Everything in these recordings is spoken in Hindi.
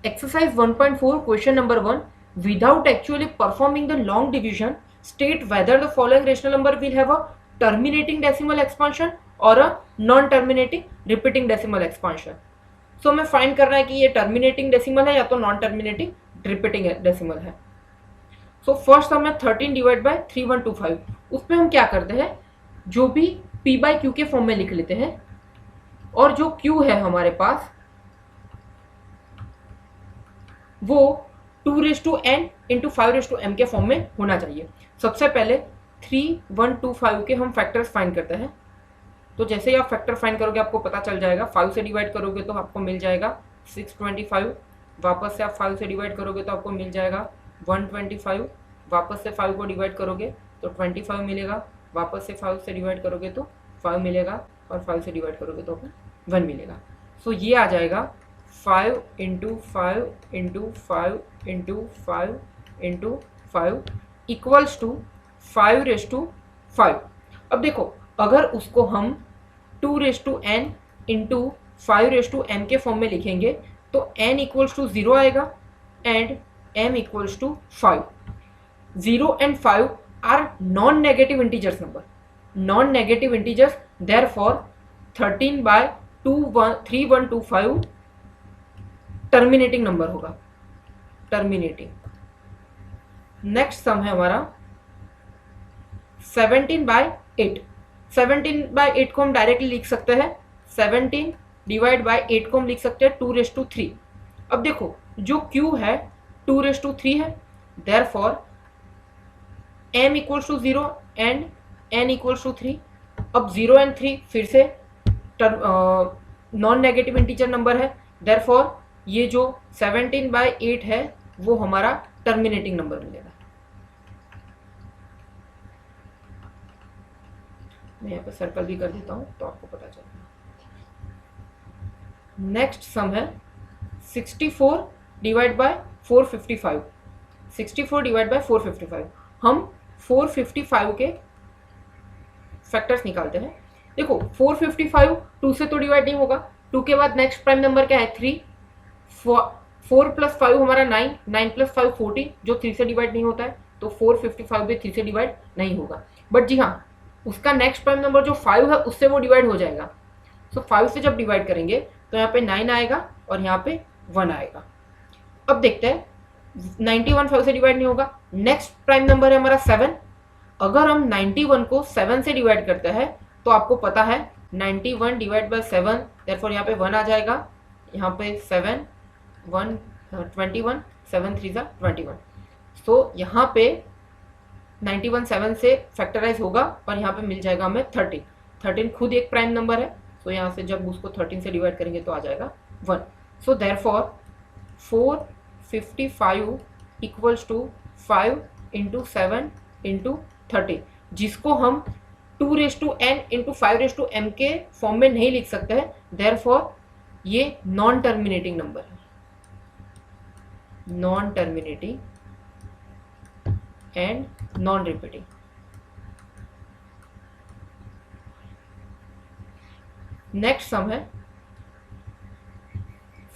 Exercise 1.4 question number 1. Without actually performing the long division, state whether the following rational number will have a terminating decimal expansion और a non-terminating repeating decimal expansion. So हमें फाइंड करना है कि ये टर्मिनेटिंग डेसिमल है या तो नॉन टर्मिनेटिंग रिपीटिंग डेसिमल है. सो फर्स्ट हमें 13 डिवाइड बाय 3125. उसमें हम क्या करते हैं, जो भी p बाई क्यू के फॉर्म में लिख लेते हैं और जो q है हमारे पास वो 2n इंटू 5m के फॉर्म में होना चाहिए. सबसे पहले 3125 के हम फैक्टर्स फाइंड करते हैं. तो जैसे ही आप फैक्टर फाइंड करोगे आपको पता चल जाएगा. 5 से डिवाइड करोगे तो आपको मिल जाएगा 625. वापस से आप 5 से डिवाइड करोगे तो आपको मिल जाएगा 125. वापस से 5 को डिवाइड करोगे तो 25 मिलेगा. वापस से 5 से डिवाइड करोगे तो 5 मिलेगा और 5 से डिवाइड करोगे तो आपको 1 मिलेगा. सो ये आ जाएगा 5 into 5 into 5 into 5 into 5 equals to 5/5. अब देखो अगर उसको हम 2n इंटू 5m के फॉर्म में लिखेंगे तो n इक्वल्स टू 0 आएगा and m equals to 5. 0 and 5 are non-negative integers number. Non-negative integers, therefore 13 by 3125 terminating number होगा. टर्मिनेटिंग. नेक्स्ट सम है हमारा 17/8. 17/8 को हम डायरेक्टली लिख सकते हैं. 17 डिवाइड बाय 8 को हम लिख सकते हैं 2/3. अब देखो जो q है 2/3 है, therefore m equals to 0 and n equals to 3. अब 0 एंड 3 फिर से नॉन नेगेटिव इंटीजर नंबर है, देयरफॉर ये जो 17/8 है वो हमारा टर्मिनेटिंग नंबर मिलेगा. मैं यहाँ पे सर्कल भी कर देता हूँ तो आपको पता चलेगा. नेक्स्ट सम है 64 डिवाइड बाय 455. 64 divide by 455. हम 455 के फैक्टर्स निकालते हैं. देखो 455 2 से तो डिवाइड नहीं होगा. 2 के बाद नेक्स्ट प्राइम नंबर क्या है 3. 4 प्लस 5 हमारा 9. 9 प्लस 5 14 जो 3 से डिवाइड नहीं होता है, तो 455 भी 3 से डिवाइड नहीं होगा. बट जी हाँ, उसका नेक्स्ट प्राइम नंबर जो 5 है उससे वो डिवाइड हो जाएगा. सो 5 से जब डिवाइड करेंगे तो यहाँ पे 9 आएगा और यहाँ पे 1 आएगा. अब देखते हैं 91 5 से डिवाइड नहीं होगा. नेक्स्ट प्राइम नंबर है हमारा 7. अगर हम 91 को 7 से डिवाइड करते हैं तो आपको पता है 91 डिवाइड बाय 7, देयरफॉर यहाँ पे 1 आ जाएगा. यहाँ पे 7 1 21 7 3 21. सो यहाँ पे 91 7 से फैक्टराइज होगा और यहाँ पे मिल जाएगा हमें 13. 13 खुद एक प्राइम नंबर है, तो यहाँ से जब उसको 13 से डिवाइड करेंगे तो आ जाएगा 1. So therefore 455 equals to 5 into 7 into 30, जिसको हम 2n इंटू 5m के फॉर्म में नहीं लिख सकते हैं, देयरफॉर ये नॉन टर्मिनेटिंग नंबर है. Non terminating and non repeating. Next sum है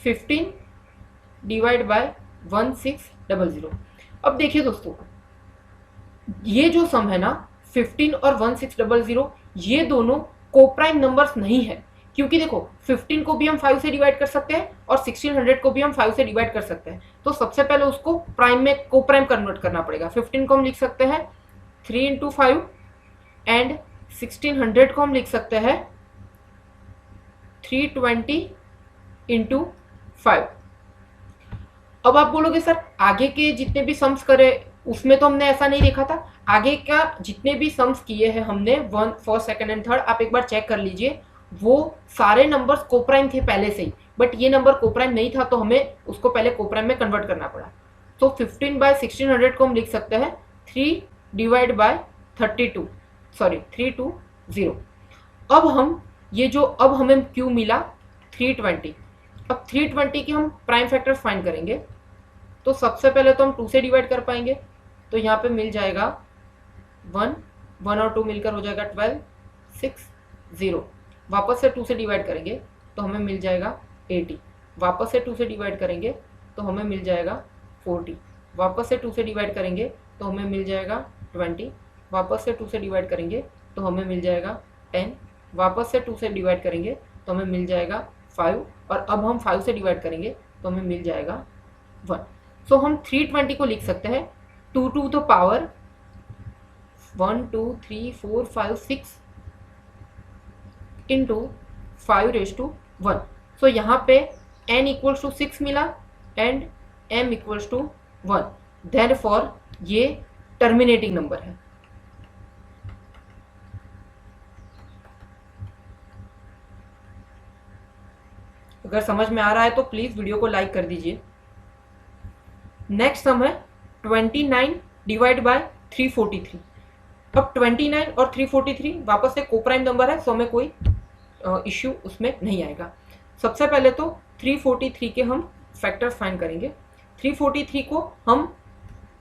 15 डिवाइड बाय 1600. अब देखिए दोस्तों, ये जो सम है ना 15 और 1600, ये दोनों कोप्राइम नंबर्स नहीं है. क्योंकि देखो 15 को भी हम 5 से डिवाइड कर सकते हैं और 1600 को भी हम 5 से डिवाइड कर सकते हैं. तो सबसे पहले उसको प्राइम में कोप्राइम कन्वर्ट करना पड़ेगा. 15 को हम लिख सकते हैं 3 इंटू 5 एंड 1600 को हम लिख सकते हैं 320 इंटू 5. अब आप बोलोगे सर आगे के जितने भी सम्स करे उसमें तो हमने ऐसा नहीं देखा था. आगे का जितने भी सम्स किए हैं हमने 1 फर्स्ट सेकंड एंड थर्ड, आप एक बार चेक कर लीजिए, वो सारे नंबर्स कोप्राइम थे पहले से ही. बट ये नंबर कोप्राइम नहीं था तो हमें उसको पहले कोप्राइम में कन्वर्ट करना पड़ा. तो 15 बाय 1600 को हम लिख सकते हैं 3 डिवाइड बाय 320. अब हम ये जो अब हमें क्यू मिला 320. अब 320 की हम प्राइम फैक्टर फाइंड करेंगे. तो सबसे पहले तो हम 2 से डिवाइड कर पाएंगे, तो यहाँ पे मिल जाएगा 1 और 2 मिलकर हो जाएगा 12 6 0. वापस से 2 से डिवाइड करेंगे तो हमें मिल जाएगा 80. वापस से 2 से डिवाइड करेंगे तो हमें मिल जाएगा 40। वापस से 2 से डिवाइड करेंगे तो हमें मिल जाएगा 20। वापस से 2 से डिवाइड करेंगे तो हमें मिल जाएगा 10। वापस से 2 से डिवाइड करेंगे तो हमें मिल जाएगा 5, और अब हम 5 से डिवाइड करेंगे तो हमें मिल जाएगा 1। सो हम 320 को लिख सकते हैं 2 to the power 1 2 3 4 5 6 into 5⁻1। So यहाँ पे n इक्वल्स टू 6 मिला and m equals to 1, therefore ये टर्मिनेटिंग नंबर है। अगर समझ में आ रहा है तो प्लीज वीडियो को लाइक कर दीजिए। नेक्स्ट सम है 29 डिवाइड बाय 343। अब 29 और 343 वापस से कोप्राइम नंबर है, सो हमें कोई इश्यू उसमें नहीं आएगा। सबसे पहले तो 343 के हम फैक्टर्स फाइंड करेंगे। 343 को हम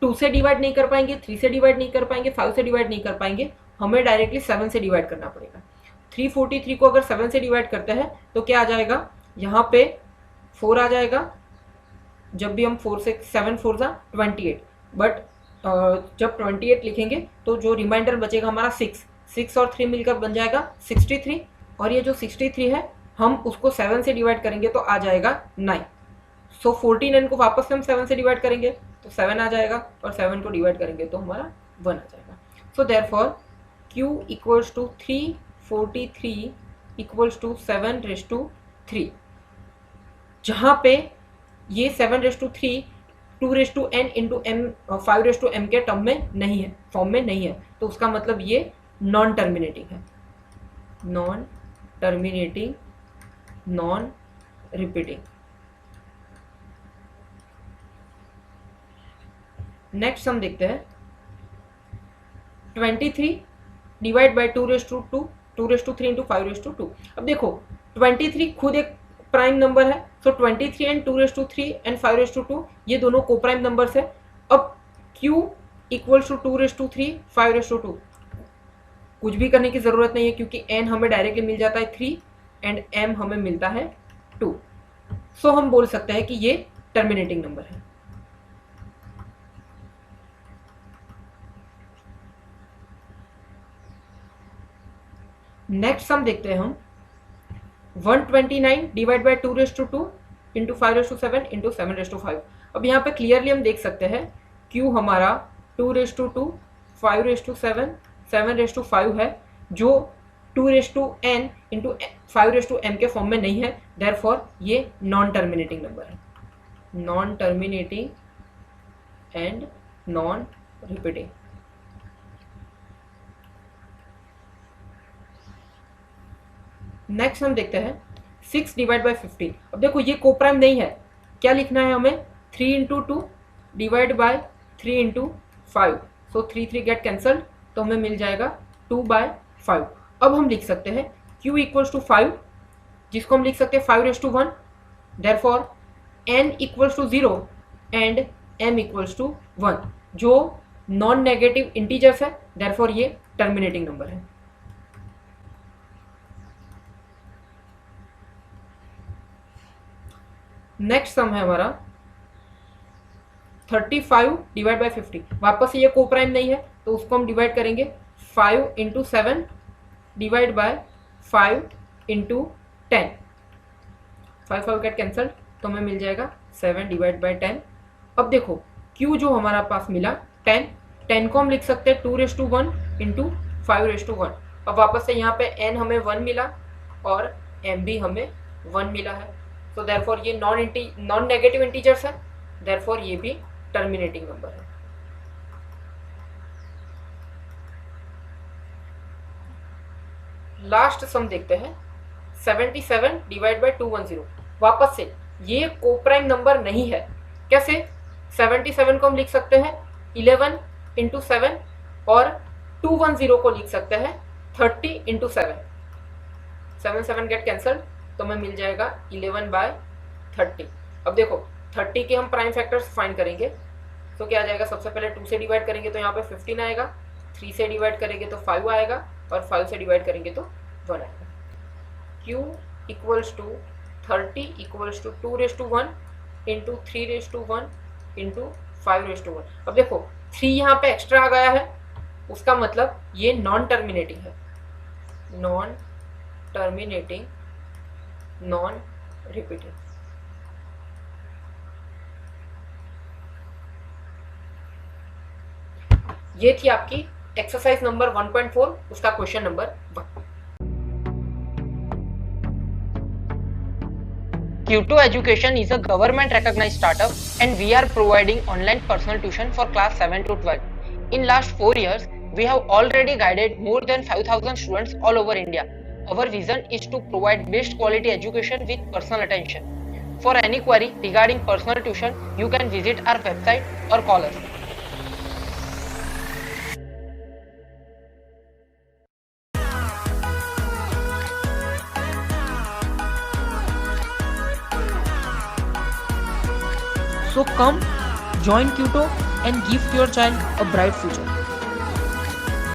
2 से डिवाइड नहीं कर पाएंगे, 3 से डिवाइड नहीं कर पाएंगे, 5 से डिवाइड नहीं कर पाएंगे, हमें डायरेक्टली 7 से डिवाइड करना पड़ेगा। 343 को अगर 7 से डिवाइड करते हैं तो क्या आ जाएगा, यहाँ पे 4 आ जाएगा। जब भी हम 4 से 7 4 जा 28, बट जब 28 लिखेंगे तो जो रिमाइंडर बचेगा हमारा 6 और 3 मिलकर बन जाएगा 63, और ये जो 63 है हम उसको 7 से डिवाइड करेंगे तो आ जाएगा 9। सो 49 को वापस से हम 7 से डिवाइड करेंगे तो 7 आ जाएगा, और 7 को डिवाइड करेंगे तो हमारा 1 आ जाएगा। So therefore Q equals to 343 equals to 7⁻3, जहाँ पे ये 7⁻3 2n इंटू m 5m के टर्म में नहीं है, फॉर्म में नहीं है, तो उसका मतलब ये नॉन टर्मिनेटिंग है, non terminating, non repeating. Next हम देखते हैं 23 डिवाइड बाय 2⁻2 2⁻3 इंटू 5⁻2। अब देखो 23 खुद एक प्राइम नंबर है, सो 23 एंड 2⁻3 एंड 5⁻2 ये दोनों को प्राइम नंबर्स है। अब Q इक्वल्स टू 2⁻3 5⁻2, कुछ भी करने की जरूरत नहीं है क्योंकि n हमें डायरेक्टली मिल जाता है 3 एंड m हमें मिलता है 2। सो हम बोल सकते हैं कि ये टर्मिनेटिंग नंबर है। नेक्स्ट हम देखते हैं हम 129 डिवाइड बाय 2⁻2 इंटू 5⁻7 इंटू 7⁻5। अब यहाँ पे क्लियरली हम देख सकते हैं Q हमारा 2⁻2 5⁻7 7⁻5 है, जो 2⁻n इंटू 5⁻m के फॉर्म में नहीं है, देयरफॉर ये नॉन टर्मिनेटिंग नंबर है, non terminating and non repeating. Next हम देखते हैं 6 डिवाइड बाय 15। अब देखो ये कोप्राइम नहीं है, क्या लिखना है हमें, 3 into 2 divide by 3 into 5। So 3 get cancelled, तो हमें मिल जाएगा 2/5। अब हम लिख सकते हैं Q इक्वल्स टू 5, जिसको हम लिख सकते हैं 5⁻1, therefore n equals to 0 and m equals to 1, जो नॉन नेगेटिव इंटीजर्स है, देयरफॉर ये टर्मिनेटिंग नंबर है। नेक्स्ट सम है हमारा 35 डिवाइड बाय 50। वापस से ये कोप्राइम नहीं है तो उसको हम डिवाइड करेंगे 5 into 7 divide by 5 into 10। 5 get cancelled, तो हमें मिल जाएगा 7 डिवाइड बाय 10। अब देखो Q जो हमारा पास मिला 10 को हम लिख सकते हैं 2⁻1 इंटू 5⁻1। अब वापस से यहाँ पे n हमें 1 मिला और m भी हमें 1 मिला है, तो देयरफॉर ये नॉन नेगेटिव इंटीजर्स है, देयरफॉर ये भी टर्मिनेटिंग नंबर है। लास्ट सम देखते हैं 77 डिवाइड बाय 210। वापस से ये कोप्राइम नंबर नहीं है, कैसे, 77 को हम लिख सकते हैं 11 इंटू 7 और 210 को लिख सकते हैं 30 इंटू 7। 7 गेट कैंसल्ड, तो हमें मिल जाएगा 11/30। अब देखो 30 के हम प्राइम फैक्टर्स फाइंड करेंगे, तो क्या आ जाएगा, सबसे पहले 2 से डिवाइड करेंगे तो यहाँ पे 15 आएगा, 3 से डिवाइड करेंगे तो 5 आएगा, और 5 से डिवाइड करेंगे तो 1 आएगा। Q equals to 30 equals to 2⁻1 into 3:1 into 5:1। अब देखो 3 यहाँ पे एक्स्ट्रा आ गया है, उसका मतलब ये नॉन टर्मिनेटिंग है, नॉन टर्मिनेटिंग, नॉन रिपीटिंग। ये थी आपकी एक्सरसाइज नंबर 1.4, उसका question number 1। Q2 Education is a government recognized startup and we are providing online personal tuition for class 7 to 12. In last 4 years, we have already guided more than 5,000 students all over India. Our vision is to provide best quality education with personal attention. For any query regarding personal tuition, you can visit our website or call us. So come, join Q2 and give your child a bright future.